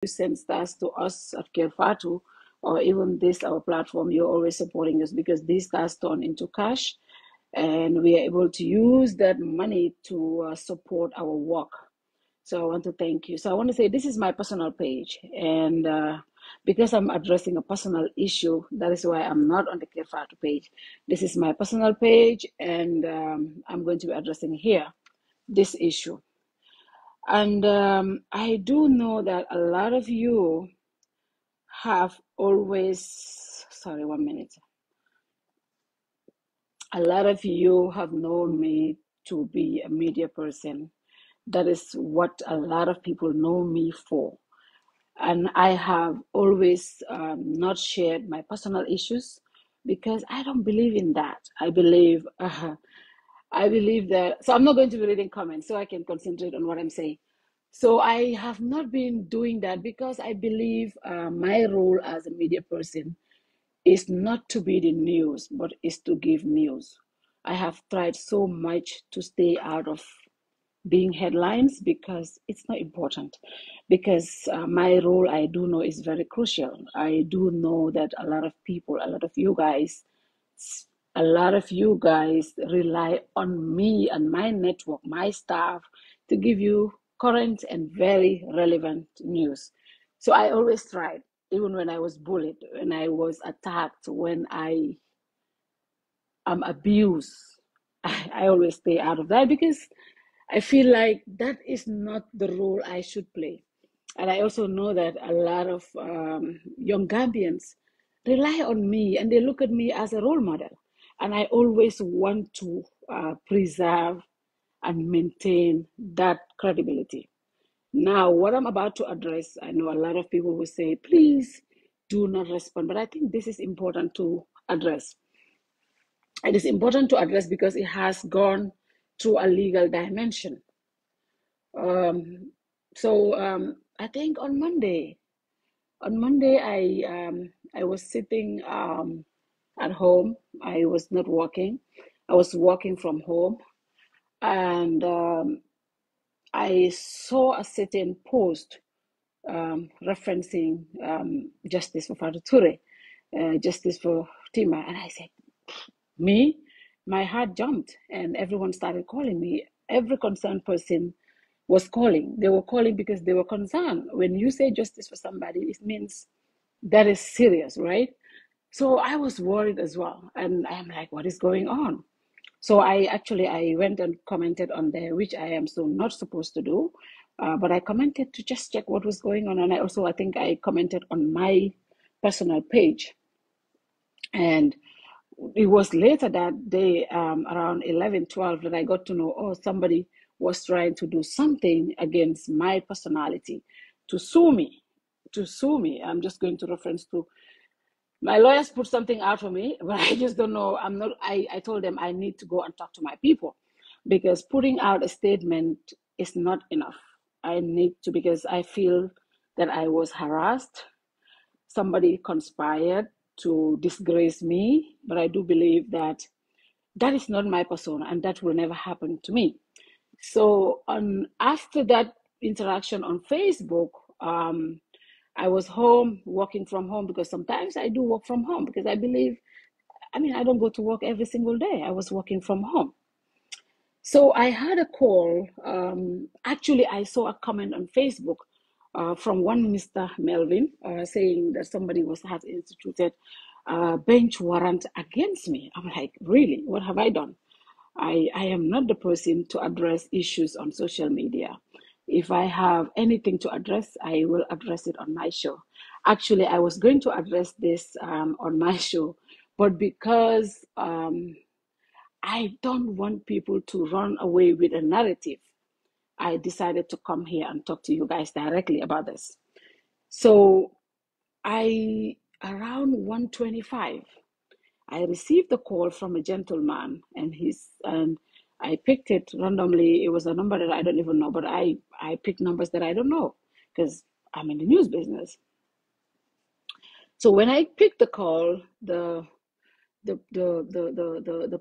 send stars to us at Fatou, or even this our platform, you're always supporting us because these stars turn into cash, and we are able to use that money to support our work. So I want to thank you. So I want to say this is my personal page, and because I'm addressing a personal issue, that is why I'm not on the Fatou page. This is my personal page, and I'm going to be addressing here this issue. And I do know that a lot of you have always, sorry, 1 minute. A lot of you have known me to be a media person. That is what a lot of people know me for. And I have always not shared my personal issues because I don't believe in that. I believe that, so I'm not going to be reading comments so I can concentrate on what I'm saying. So I have not been doing that because I believe my role as a media person is not to be the news, but is to give news. I have tried so much to stay out of being headlines because it's not important. Because my role, I do know, is very crucial. I do know that a lot of people, a lot of you guys rely on me and my network, my staff, to give you current and very relevant news. So I always tried, even when I was bullied, when I was attacked, when I am abused. I always stay out of that because I feel like that is not the role I should play. And I also know that a lot of young Gambians rely on me and they look at me as a role model. And I always want to preserve and maintain that credibility. Now, what I'm about to address, I know a lot of people will say, please do not respond, but I think this is important to address. It is important to address because it has gone through a legal dimension. So I think on Monday I was sitting at home. I was not working. I was working from home, and I saw a certain post referencing justice for Fatou Toure, justice for Tima, and I said, me, my heart jumped, and everyone started calling me. Every concerned person was calling. They were calling because they were concerned. When you say justice for somebody, it means that is serious, right? So I was worried as well, and I'm like, what is going on? So I went and commented on there, which I am so not supposed to do, but I commented to just check what was going on, and I think I commented on my personal page, and it was later that day, around 11, 12, that I got to know, oh, somebody was trying to do something against my personality to sue me. To sue me. I'm just going to reference to my lawyers put something out for me, but I just don't know. I told them I need to go and talk to my people because putting out a statement is not enough. I need to, because I feel that I was harassed. Somebody conspired to disgrace me, but I do believe that that is not my persona and that will never happen to me. So after that interaction on Facebook, I was home working from home because sometimes I do work from home because I believe, I don't go to work every single day. I was working from home. So I had a call. Actually, I saw a comment on Facebook from one Mr. Melvin saying that somebody had instituted a bench warrant against me. I'm like, really? What have I done? I am not the person to address issues on social media. If I have anything to address, I will address it on my show. Actually, I was going to address this on my show, but because I don't want people to run away with a narrative, I decided to come here and talk to you guys directly about this. So around 1:25, I received a call from a gentleman, and I picked it randomly. It was a number that I don't even know, but I pick numbers that I don't know because I'm in the news business. So when I picked the call, the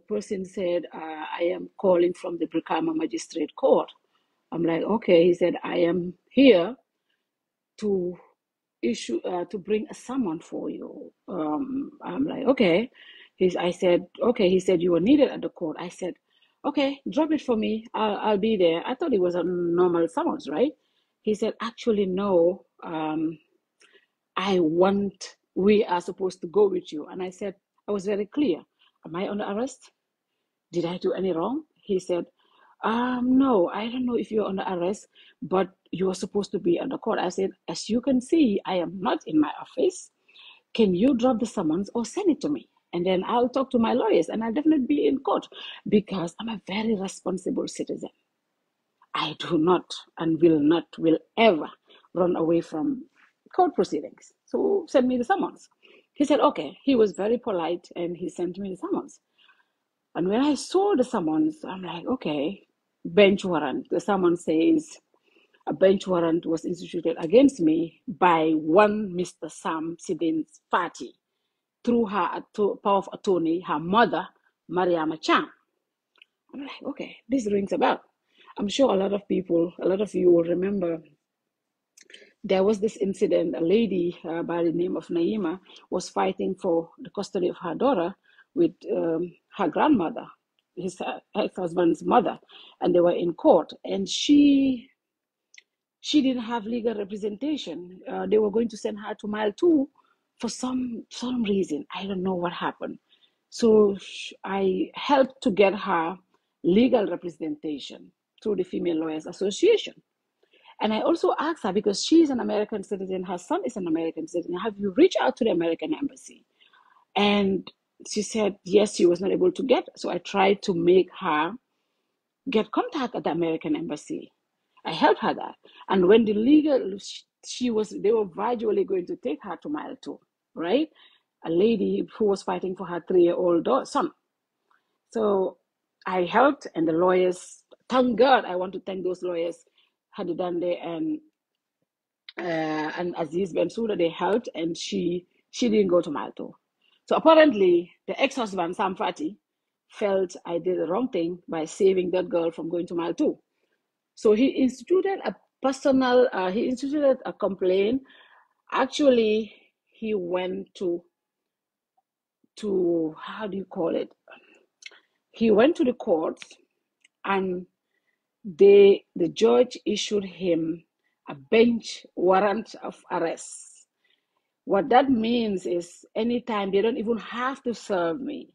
person said, I am calling from the Brikama Magistrate Court. I'm like, okay. He said, I am here to to bring a summon for you. I'm like, okay. I said, okay. He said, you were needed at the court. I said, okay, drop it for me. I'll be there. I thought it was a normal summons, right? He said, actually, no. We are supposed to go with you. And I said, I was very clear. Am I under arrest? Did I do any wrong? He said, no, I don't know if you're under arrest, but you're supposed to be under court. I said, as you can see, I am not in my office. Can you drop the summons or send it to me? And then I'll talk to my lawyers and I'll definitely be in court because I'm a very responsible citizen. I do not and will ever run away from court proceedings. So send me the summons. He said, okay. He was very polite and he sent me the summons. And when I saw the summons, I'm like, okay, bench warrant. The summons says a bench warrant was instituted against me by one Mr. Samsiddin Fatou through her power of attorney, her mother, Mariama Chan. I'm like, okay, this rings a bell. I'm sure a lot of you will remember there was this incident. A lady by the name of Naima was fighting for the custody of her daughter with her grandmother, his ex-husband's mother, and they were in court. And she didn't have legal representation. They were going to send her to mile 2 for some reason. I don't know what happened. So I helped to get her legal representation through the Female Lawyers Association. And I also asked her, because she's an American citizen, her son is an American citizen, have you reached out to the American embassy? And she said, yes, she was not able to get. So I tried to make her get contact at the American embassy. I helped her that. And when they were gradually going to take her to mile 2, right? A lady who was fighting for her 3-year-old son. So I helped, and the lawyers, thank God, I want to thank those lawyers, Hadidande and Aziz Bensouda, they helped, and she didn't go to mile 2. So apparently, the ex-husband, Sam Fati, felt I did the wrong thing by saving that girl from going to mile 2. So he instituted a complaint. Actually, he went to how do you call it? He went to the courts, and the judge issued him a bench warrant of arrest. What that means is anytime, they don't even have to serve me.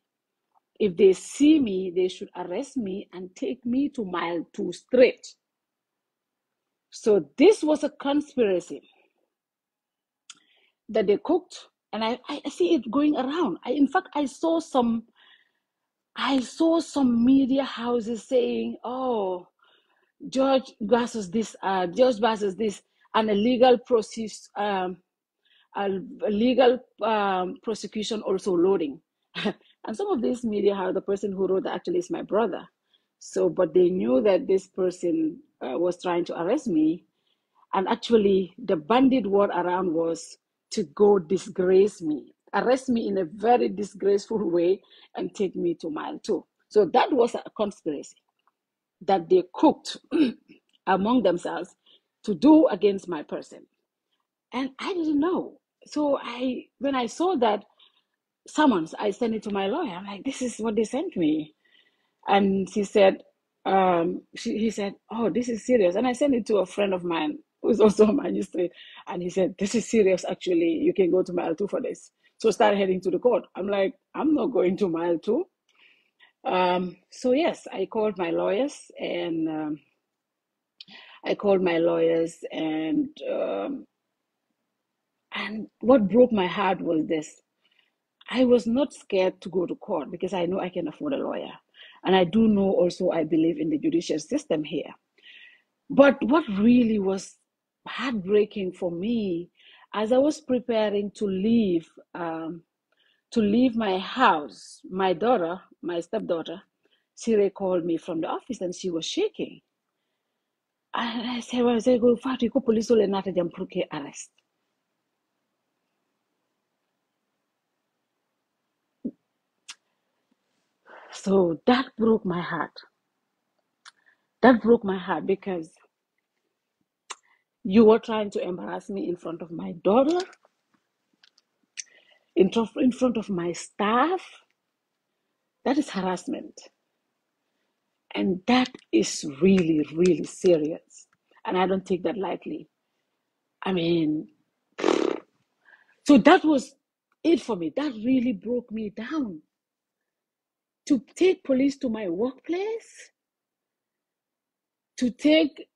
If they see me, they should arrest me and take me to mile 2 straight. So this was a conspiracy that they cooked, and I see it going around. In fact, I saw some media houses saying, "Oh, George versus this, and a legal process, a legal prosecution also loading." And some of these media houses, the person who wrote that actually is my brother. So, but they knew that this person was trying to arrest me. And actually, the bandit word around was to go disgrace me, arrest me in a very disgraceful way, and take me to mile 2. So that was a conspiracy that they cooked among themselves to do against my person. And I didn't know. So when I saw that summons, I sent it to my lawyer. I'm like, this is what they sent me. And he said, he said, oh, this is serious. And I sent it to a friend of mine who's also a magistrate. And he said, this is serious, actually. You can go to mile 2 for this. So start heading to the court. I'm like, I'm not going to mile 2. So yes, I called my lawyers, and and what broke my heart was this. I was not scared to go to court because I know I can afford a lawyer. And I do know also I believe in the judicial system here. But what really was heartbreaking for me, as I was preparing to leave my house, my stepdaughter, Sire called me from the office and she was shaking. And I said, well, I said, go Fatou, ko police ole nata jam pour ke arrest. So that broke my heart. That broke my heart because You were trying to embarrass me in front of my daughter, in front of my staff. That is harassment. And that is really, really serious. And I don't take that lightly. I mean, so that was it for me. That really broke me down. To take police to my workplace, to take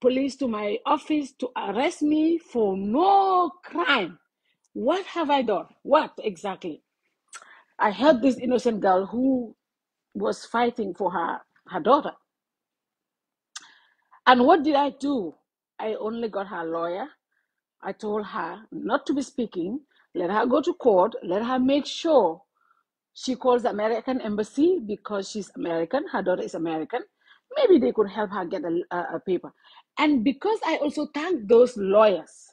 police to my office to arrest me for no crime. What have I done? What exactly? I helped this innocent girl who was fighting for her daughter. And what did I do? I only got her lawyer. I told her not to be speaking. Let her go to court. Let her make sure she calls the American embassy because she's American. Her daughter is American. Maybe they could help her get a paper. And because I also thank those lawyers,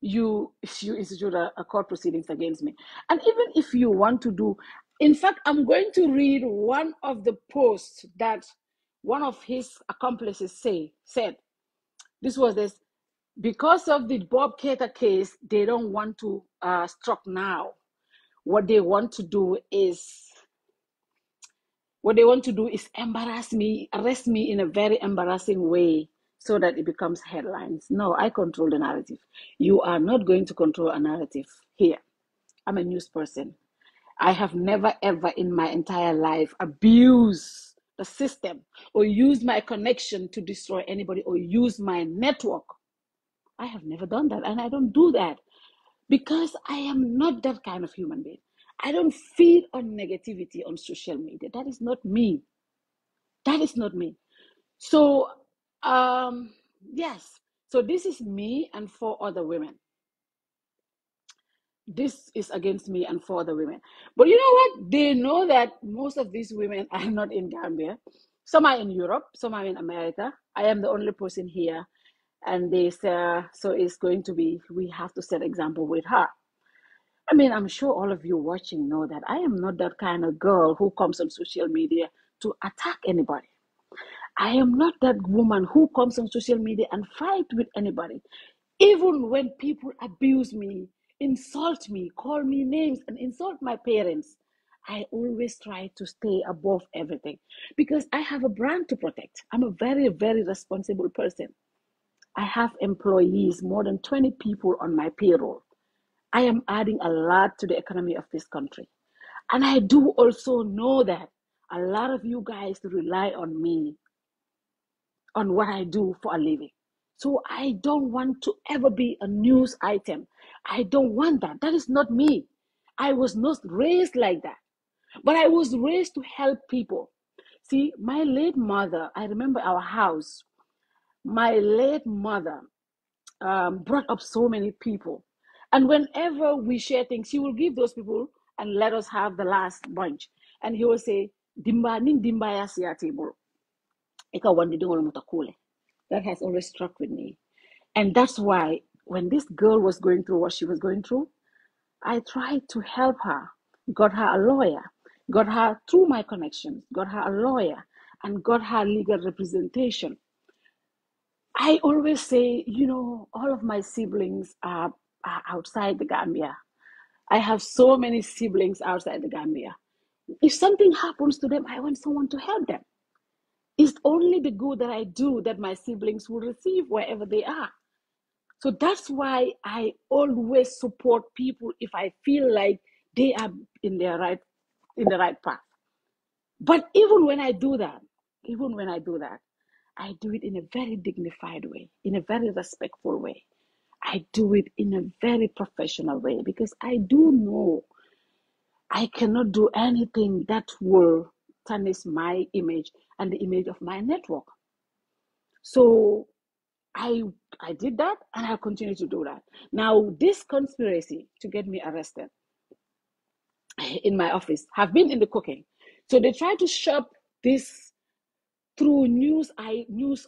you institute a court proceedings against me. And even if you want to do, in fact, I'm going to read one of the posts that one of his accomplices said. This was this: because of the Bob Keita case, they don't want to struck now. What they want to do is embarrass me, arrest me in a very embarrassing way so that it becomes headlines. No, I control the narrative. You are not going to control a narrative here. I'm a news person. I have never ever in my entire life abused the system or used my connection to destroy anybody or use my network. I have never done that, and I don't do that because I am not that kind of human being. I don't feed on negativity on social media. That is not me. That is not me. So, yes. So this is me and 4 other women. This is against me and 4 other women. But you know what? They know that most of these women are not in Gambia. Some are in Europe. Some are in America. I am the only person here. And they say, so it's going to be, we have to set example with her. I mean, I'm sure all of you watching know that I am not that kind of girl who comes on social media to attack anybody. I am not that woman who comes on social media and fight with anybody. Even when people abuse me, insult me, call me names, and insult my parents, I always try to stay above everything because I have a brand to protect. I'm a very, very responsible person. I have employees, more than 20 people on my payroll. I am adding a lot to the economy of this country. And I do also know that a lot of you guys rely on me, on what I do for a living. So I don't want to ever be a news item. I don't want that. That is not me. I was not raised like that. But I was raised to help people. See, my late mother, I remember our house. My late mother brought up so many people. And whenever we share things, she will give those people and let us have the last bunch. And he will say, Dimba ning dimba ya siya table. Ika wandi dingol mutakule. That has always struck with me. And that's why when this girl was going through what she was going through, I tried to help her, got her a lawyer, got her through my connections, got her a lawyer, and got her legal representation. I always say, all of my siblings are outside the Gambia. I have so many siblings outside the Gambia. If something happens to them, I want someone to help them. It's only the good that I do that my siblings will receive wherever they are. So that's why I always support people if I feel like they are in the right path. But even when I do that, I do it in a very dignified way, in a very respectful way. I do it in a very professional way because I do know I cannot do anything that will tarnish my image and the image of my network. So I did that and I'll continue to do that. Now, this conspiracy to get me arrested in my office have been in the cooking. So they try to shop this through news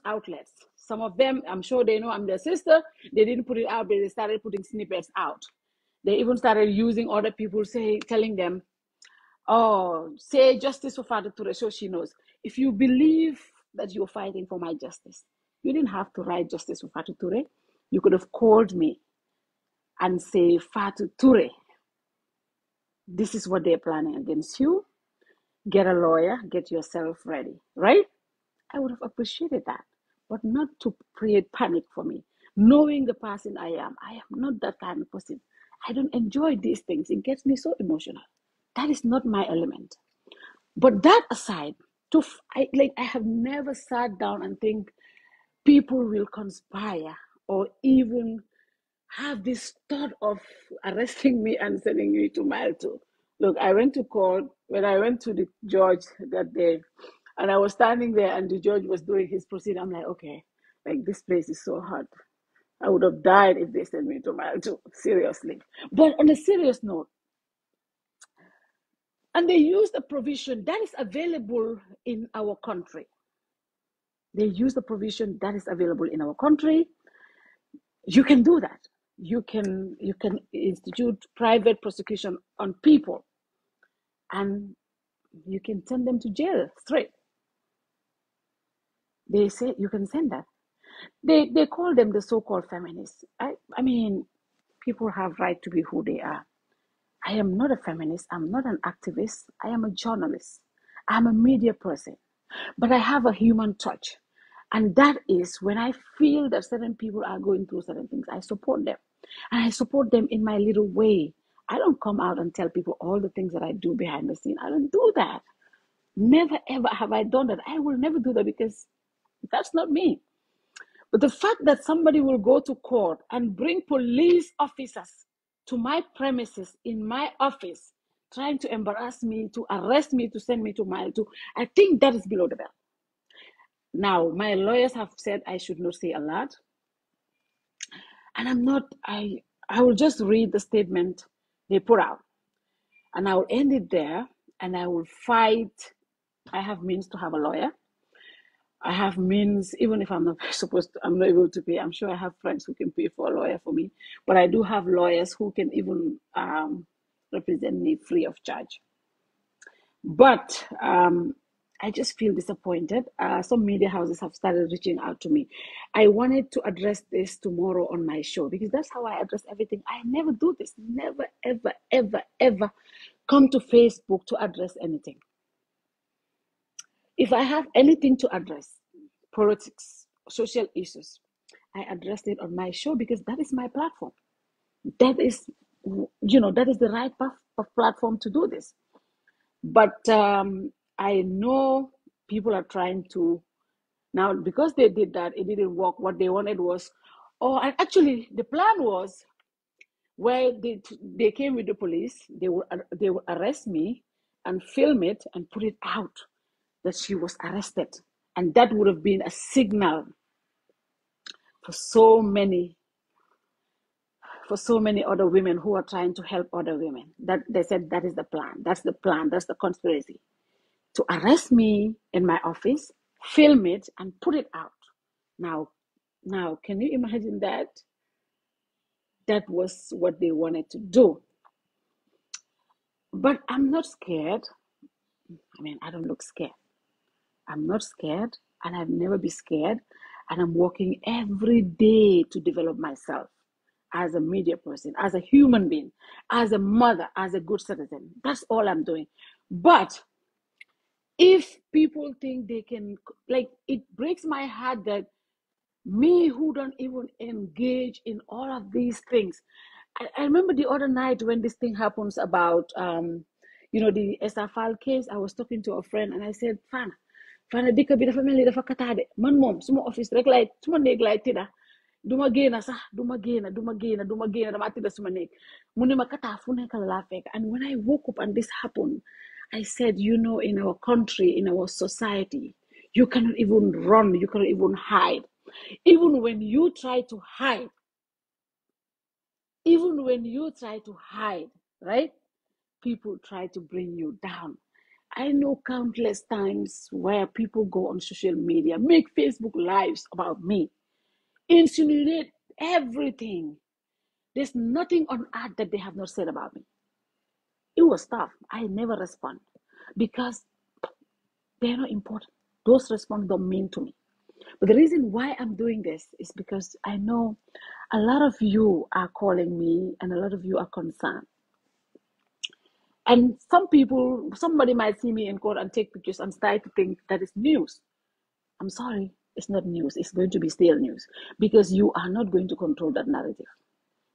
outlets. Some of them, I'm sure they know I'm their sister. They didn't put it out, but they started putting snippets out. They even started using other people, telling them, oh, say justice for Fatou Touré so she knows. If you believe that you're fighting for my justice, You didn't have to write justice for Fatou Toure. You could have called me and say, Fatou Toure, this is what they're planning against you. Get a lawyer, get yourself ready, right? I would have appreciated that, but not to create panic for me. Knowing the person I am not that kind of person. I don't enjoy these things. It gets me so emotional. That is not my element. But that aside, I have never sat down and think people will conspire or even have this thought of arresting me and sending me to mile two. Look, I went to court when I went to the judge that day, and I was standing there, and the judge was doing his proceeding. I'm like, okay, like this place is so hot. I would have died if they sent me to mile two, seriously. But on a serious note, and they used a provision that is available in our country. They use the provision that is available in our country. You can do that. You can institute private prosecution on people, and you can send them to jail straight. They say you can send that. They call them the so-called feminists. I mean, people have right to be who they are. I am not a feminist. I'm not an activist. I am a journalist. I'm a media person. But I have a human touch. And that is when I feel that certain people are going through certain things, I support them. And I support them in my little way. I don't come out and tell people all the things that I do behind the scene. I don't do that. Never ever have I done that. I will never do that because that's not me. But the fact that somebody will go to court and bring police officers to my premises in my office, trying to embarrass me, to arrest me, to send me to mile two, I think that is below the belt. Now, my lawyers have said I should not say a lot. And I'm not, I will just read the statement they put out. And I will end it there, and I will fight. I have means to have a lawyer. I have means, even if I'm not supposed to, I'm not able to pay. I'm sure I have friends who can pay for a lawyer for me. But I do have lawyers who can even represent me free of charge. But I just feel disappointed. Some media houses have started reaching out to me. I wanted to address this tomorrow on my show because that's how I address everything. I never do this. Never, ever, ever, ever come to Facebook to address anything. If I have anything to address, politics, social issues, I addressed it on my show because that is my platform. That is, that is the right platform to do this. But I know people are trying to, now because they did that, it didn't work. What they wanted was, and actually the plan was where they came with the police, they would arrest me and film it and put it out that she was arrested. And that would have been a signal for so many other women who are trying to help other women. That they said that is the plan. That's the plan. That's the conspiracy. To arrest me in my office, film it, and put it out. Now, can you imagine that? That was what they wanted to do. But I'm not scared. I mean, I don't look scared. I'm not scared, and I've never been scared. And I'm working every day to develop myself as a media person, as a human being, as a mother, as a good citizen. That's all I'm doing. But if people think they can, like, it breaks my heart that me who don't even engage in all of these things. I remember the other night when this thing happens about, the SFL case. I was talking to a friend and I said, Fana, dëkk bi dafa mel ni dafa kataade man moom suma office rek lay suma néeg lay tëdda duma génna sax duma génna dama tëdda suma néeg mu ne ma kataa fu nekk la laa fekk. And when I woke up and this happened, I said, in our country, in our society, you cannot even run, you cannot even hide. Even when you try to hide, right? People try to bring you down. I know countless times where people go on social media, make Facebook lives about me, insinuate everything. There's nothing on earth that they have not said about me. It was tough. I never respond because they're not important. Those response don't mean to me. But the reason why I'm doing this is because I know a lot of you are calling me and a lot of you are concerned. And some people, somebody might see me in court and take pictures and start to think that it's news. I'm sorry, it's not news. It's going to be stale news because you are not going to control that narrative.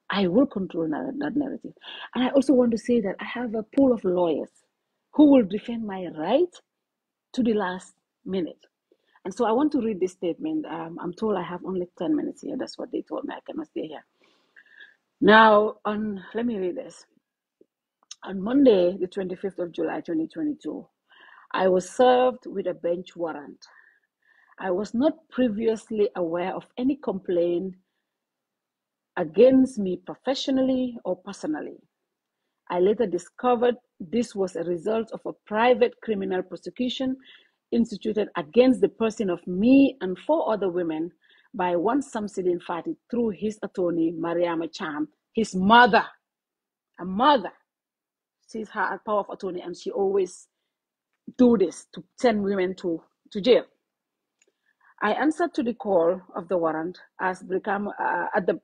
I will control that narrative. And I also want to say that I have a pool of lawyers who will defend my right to the last minute. And so I want to read this statement. I'm told I have only 10 minutes here. That's what they told me. I cannot stay here. Now, let me read this. On Monday, the 25th of July, 2022, I was served with a bench warrant. I was not previously aware of any complaint against me professionally or personally. I later discovered this was a result of a private criminal prosecution instituted against the person of me and four other women by one Samsiddin Fatou through his attorney, Mariama Cham, his mother, a mother. She's her power of attorney, and she always do this to send women to jail. I answered to the call of the warrant at the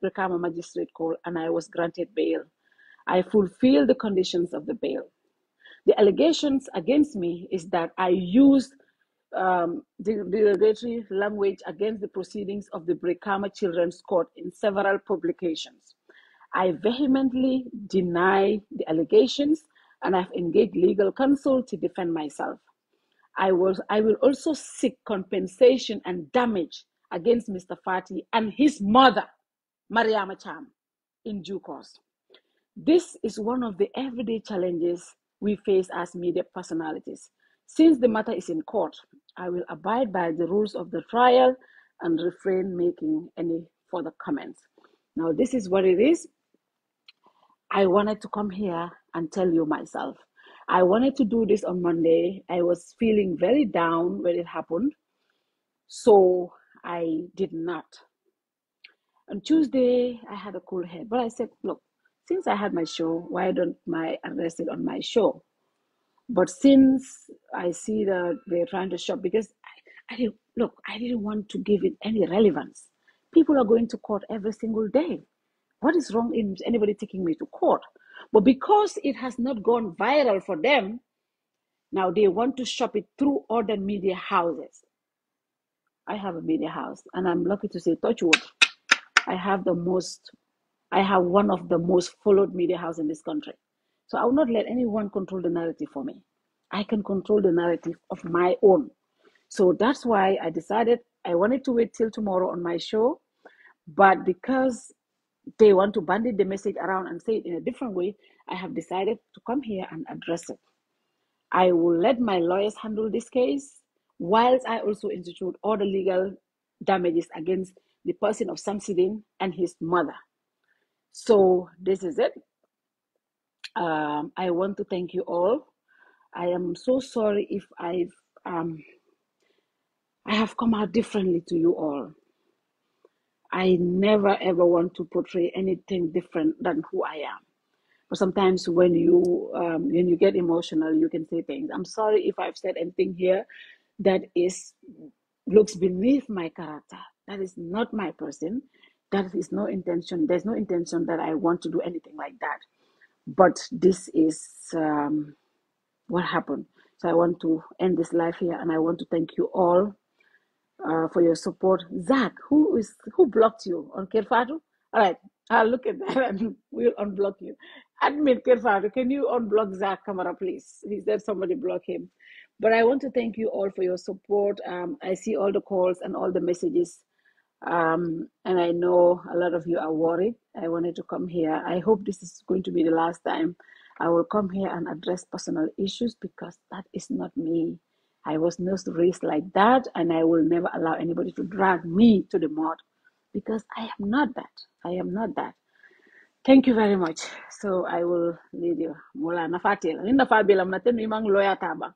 Brikama Magistrate Court, and I was granted bail. I fulfilled the conditions of the bail. The allegations against me is that I used derogatory language against the proceedings of the Brikama Children's Court in several publications. I vehemently deny the allegations and I've engaged legal counsel to defend myself. I will also seek compensation and damage against Mr. Fati and his mother, Mariama Cham, in due course. This is one of the everyday challenges we face as media personalities. Since the matter is in court, I will abide by the rules of the trial and refrain making any further comments. Now, this is what it is. I wanted to come here and tell you myself. I wanted to do this on Monday. I was feeling very down when it happened, so I did not. On Tuesday, I had a cool head, but I said, look, since I had my show, why don't I address it on my show? But since I see that they're trying to shop, because I didn't want to give it any relevance. People are going to court every single day. What is wrong in anybody taking me to court? But because it has not gone viral for them, now they want to shop it through other media houses. I have a media house, and I'm lucky to say, touch wood, I have one of the most followed media house in this country. So I will not let anyone control the narrative for me. I can control the narrative of my own. So that's why I decided I wanted to wait till tomorrow on my show. But because they want to bandit the message around and say it in a different way, I have decided to come here and address it. I will let my lawyers handle this case, whilst I also institute all the legal damages against the person of Samsiddin and his mother. So this is it. I want to thank you all. I am so sorry if I have come out differently to you all. I never ever want to portray anything different than who I am. But sometimes when you get emotional, you can say things. I'm sorry if I've said anything here that looks beneath my character. That is not my person. That is no intention. There's no intention that I want to do anything like that. But this is what happened. So I want to end this live here, and I want to thank you all for your support. Zach, who blocked you on Kerfado? All right, I'll look at that and we'll unblock you. Admin Kerfado, can you unblock Zach Kamara, please? He said somebody block him. But I want to thank you all for your support. I see all the calls and all the messages. And I know a lot of you are worried. I wanted to come here. I hope this is going to be the last time I will come here and address personal issues, because that is not me. I was not raised like that, and I will never allow anybody to drag me to the mud, because I am not that. I am not that. Thank you very much. So I will leave you. Mula nafatil. Ninda fabilam natin imang lawyer tabang.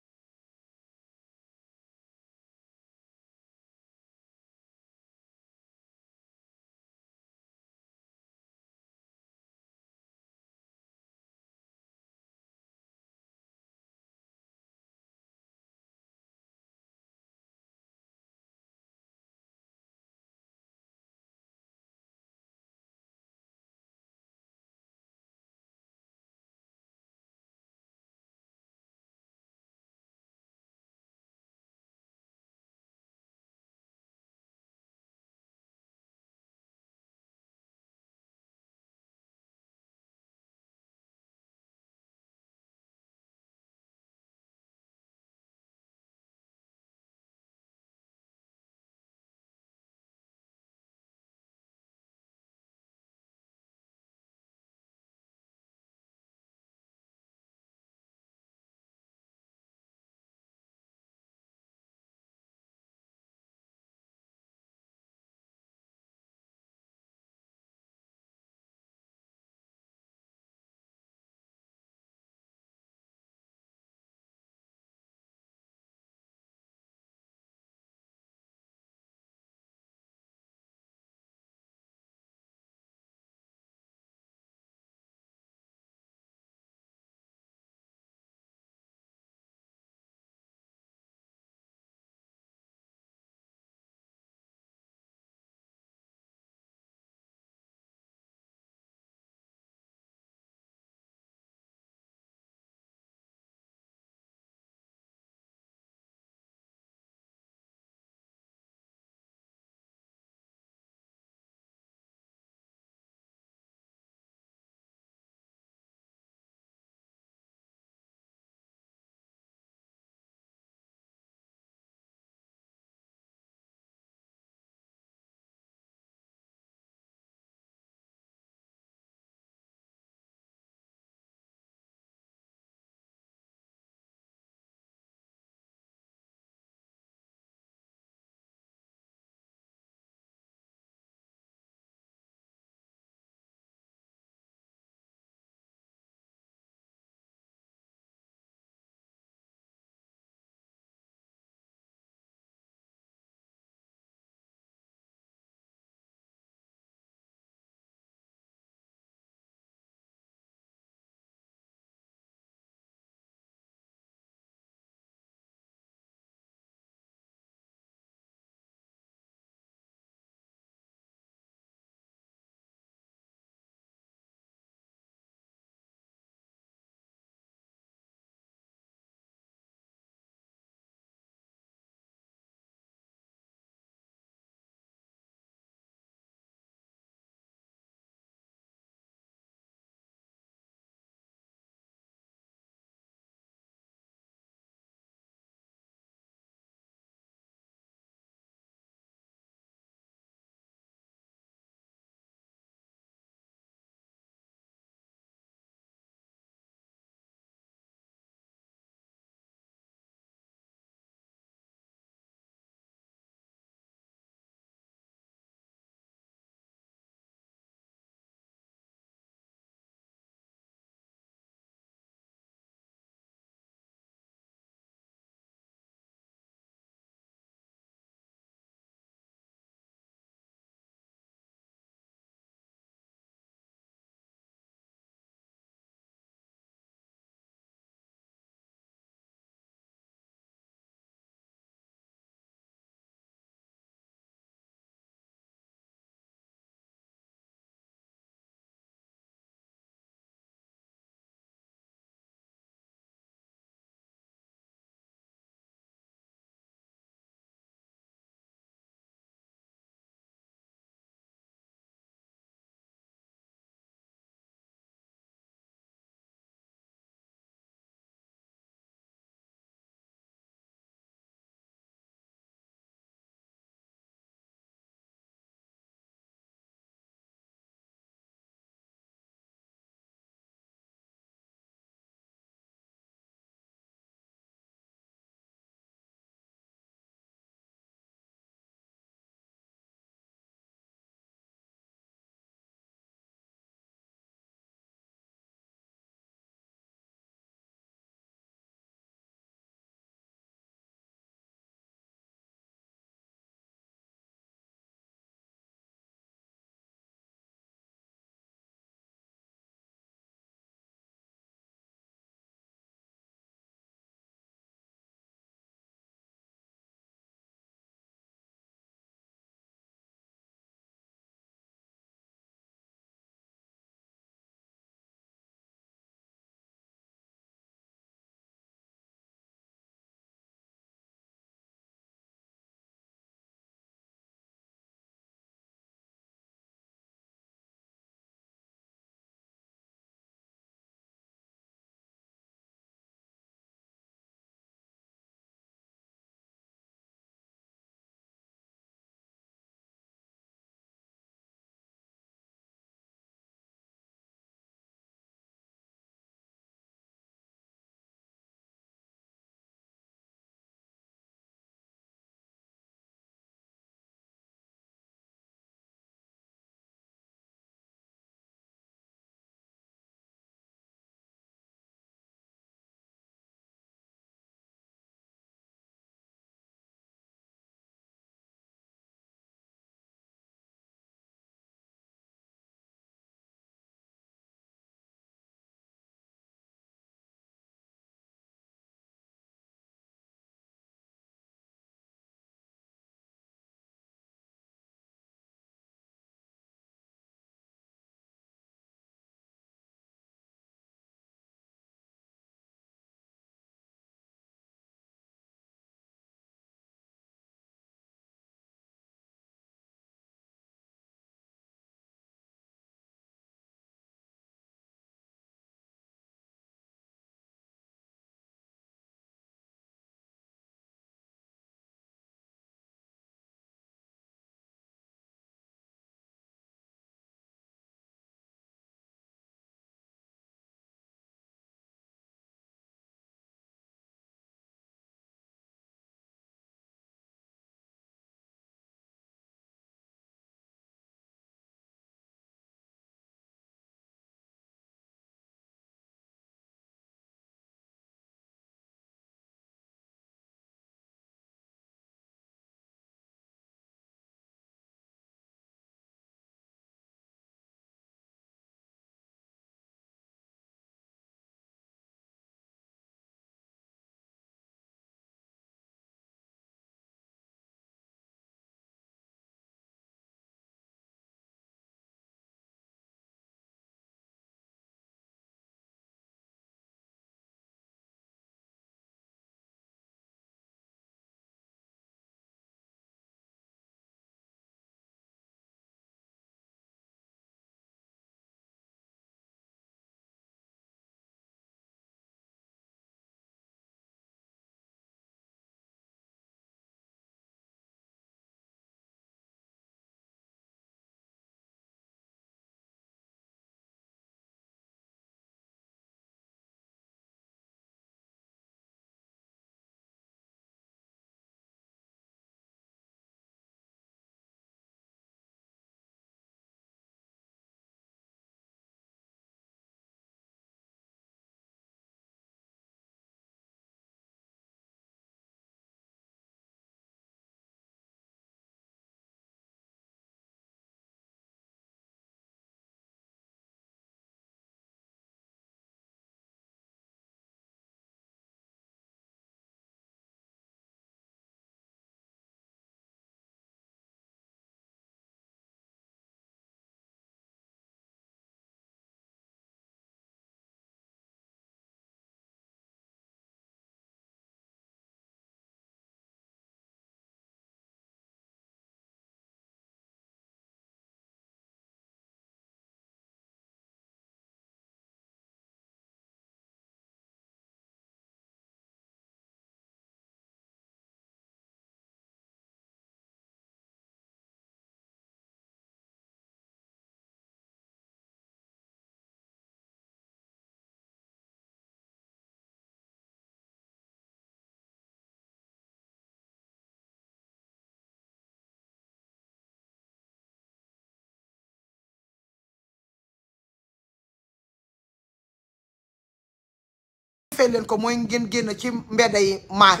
defee leen ko mooy ngeen génn ci mbedda yi maaj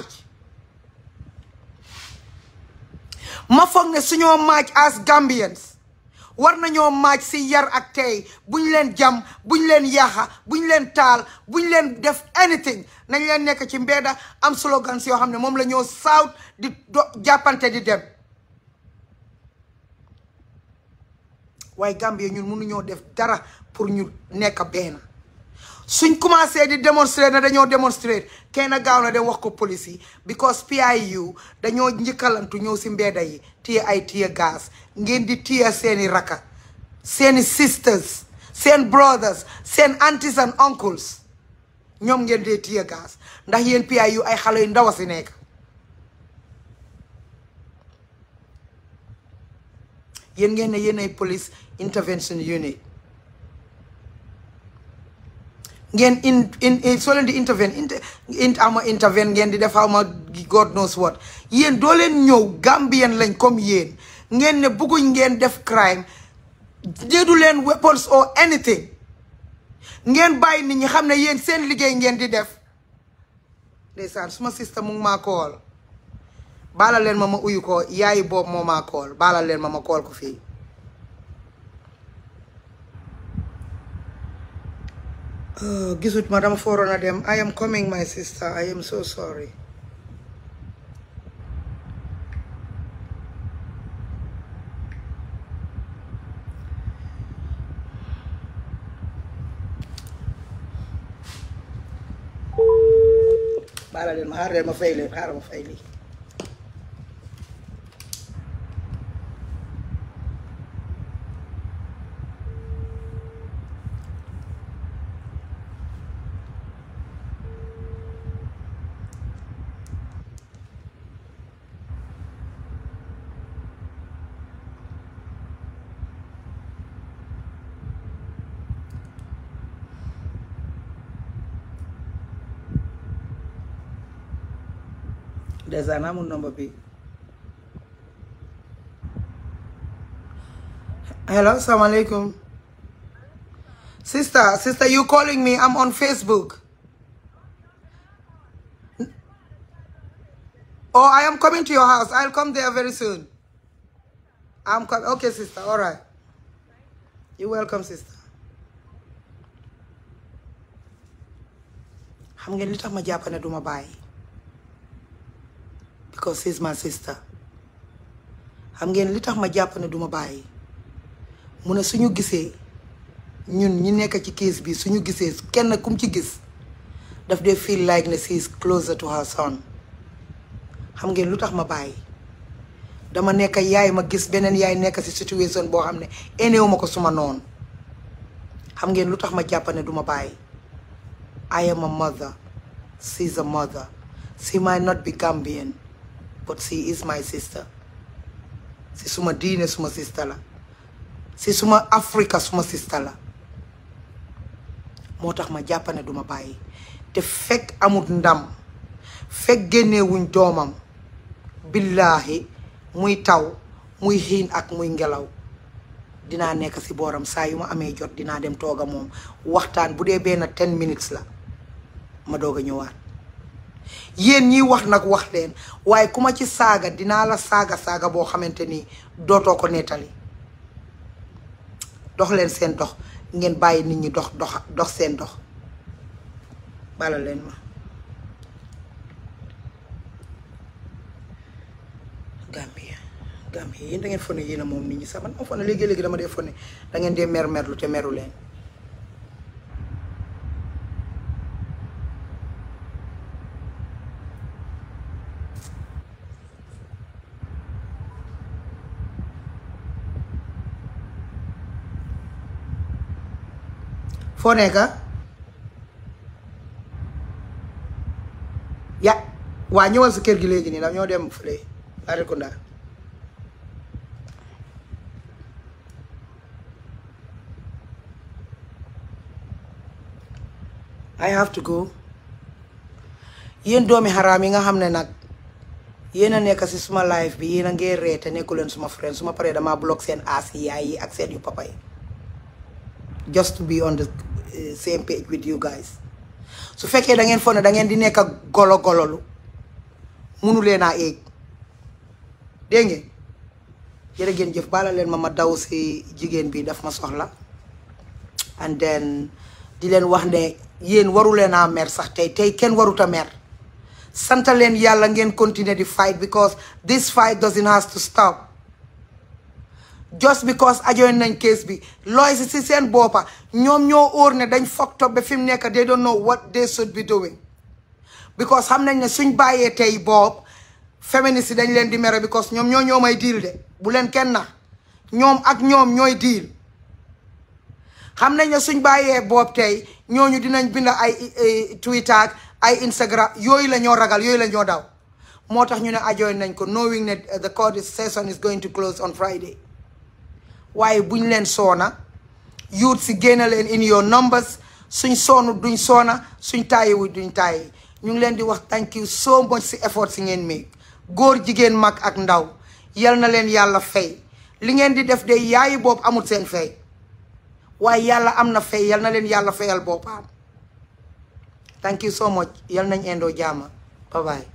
ma foog ne suñoo maaj as Gambians war nañoo maaj si yar ak tey buñ leen jam buñ leen yaaxa buñ leen taal buñ leen def anything nañ leen nekk ci mbedda am slogans yoo xam ne moom la ñoo saawut di jàppante di dem waaye Gambie ñun mënuñoo def dara pour ñu nekk benn suñ commencé di démontrer na dañoo démontrer kenn gaaw na dem wax ko police yi because PIU dañoo njëkkalantu ñëw si mbedda yi téye ay téye gaz ngeen di téye seeni raka seeni sisters seen brothers seen aunties and uncles ñoom ngeen dee téye gaz ndax yéen PIU ay xale yu ndaw a si nekk yéen ngeen ne yéen ay police intervention unit ngeen soo leen di intervene ngeen di def xaw ma God knows what yéen doo leen ñëw Gambien lañ comme yéen ngeen ne bëgguñ ngeen def crime déedu leen weapons or anything ngeen bàyyi nit ñi xam ne yéen seen liggéey ngeen di def ndeysaan suma sista mu ngi maa kool baala leen ma uyu ko yaayi boobu moo maa kool baala leen ma kool ko fii gisut ma dama fooroon a dem I am coming my sister I am so sorry baala leen ma xaar leen ma fay leen xaaral ma fay lii There's an amount number B. Hello, assalamu alaikum. Sister, you calling me? I'm on Facebook. Oh, I am coming to your house. I'll come there very soon. I'm coming. Okay, sister. All right. You're welcome, sister. I'm going to my Japan and do my bye. Because she's my sister. I'm going to ma jàpp ne duma bàyyi mu ne suñu gisee ñun ñi nekk ci case bi suñu gisee kenn kum ci gis daf dee feel like ne she is closer to her son xam ngeen lu tax ma bàyyi dama nekk yaay ma gis beneen yaay nekk ci situation boo xam ne eneewu ma ko suma noonu xam ngeen lu tax ma jàpp ne duma bàyyi I am a mother she's a mother she might not be Gambian but she is my sister si suma diine suma sister la si suma Africa suma sister la moo tax ma jàppane duma bàyyi te fekk amut ndam fekk génnewuñ doomam billaahi muy taw muy xiin ak muy ngelaw dinaa nekk si booram saa yu ma amee jot dinaa dem tooga moom waxtaan bu dee benn 10 minutes la ma doog a ñëwaat yéen ñi wax nag wax leen waaye ku ma ci saaga dinaa la saaga boo xamante ni dootoo ko nettali dox leen seen dox ngeen bàyyi nit ñi dox seen dox bala leen ma Gambia yéen da ngeen fone yéen a moom nit ñi sax man ma fone léegi-léegi dama dee fone da ngeen dee merlu te meru leen foo nekka ya waa ñëwal si kër gi léegi nii la ñoo dem fële Latrikunda I have to go yéen doomi xaraam yi nga xam ne nag yéen a nekk si suma live bi yéen a ngee ree te nekku leen suma friend suma paree dama block seen aas yi yaay yi ak seen yu papa yi just to be on the same page with you guys su fekkee da ngeen foog ne da ngeen di nekk ak golo gololu munu leen a eeg dégg ngeen jërë ngeen jëf baala leen ma daw si jigéen bi daf ma soxla and then di leen wax ne yéen waru leen a mer sax tey kenn waruta mer santa leen yàlla ngeen continuer di fight because this fight doesn't have to stop just because ajoin nañ case bi looy si seen boppa ñoom ñoo óor ne dañ fucked up ba fi mu nekk they don't know what they should be doing because xam nañ ne suñ bàyyee tey boob féministes yi dañ leen di mere because ñoom ñoo may deal de bu leen kenn na ñoom ak ñoom ñooy deal xam nañ ne suñ bàyyee boob tey ñooñu dinañ bind ay Twitter ak ay Instagram yooyu la ñoo ragal yooyu la ñoo daw moo tax ñu ne ajoin nañ ko knowing ne the court session is going to close on Friday waaye buñ leen soona youth si génne leen in your numbers suñ soonu duñ soona suñ taayiwu duñ taayi ñu ngi leen di wax thank you so much si effort si ngeen make góor jigéen mag ak ndaw yal na leen yàlla fay li ngeen di def de yaayi boobu amul seen fay waaye yàlla am na fay yal na leen yàlla fayal boppam thank you so much yal nañ indoo jaama bye bye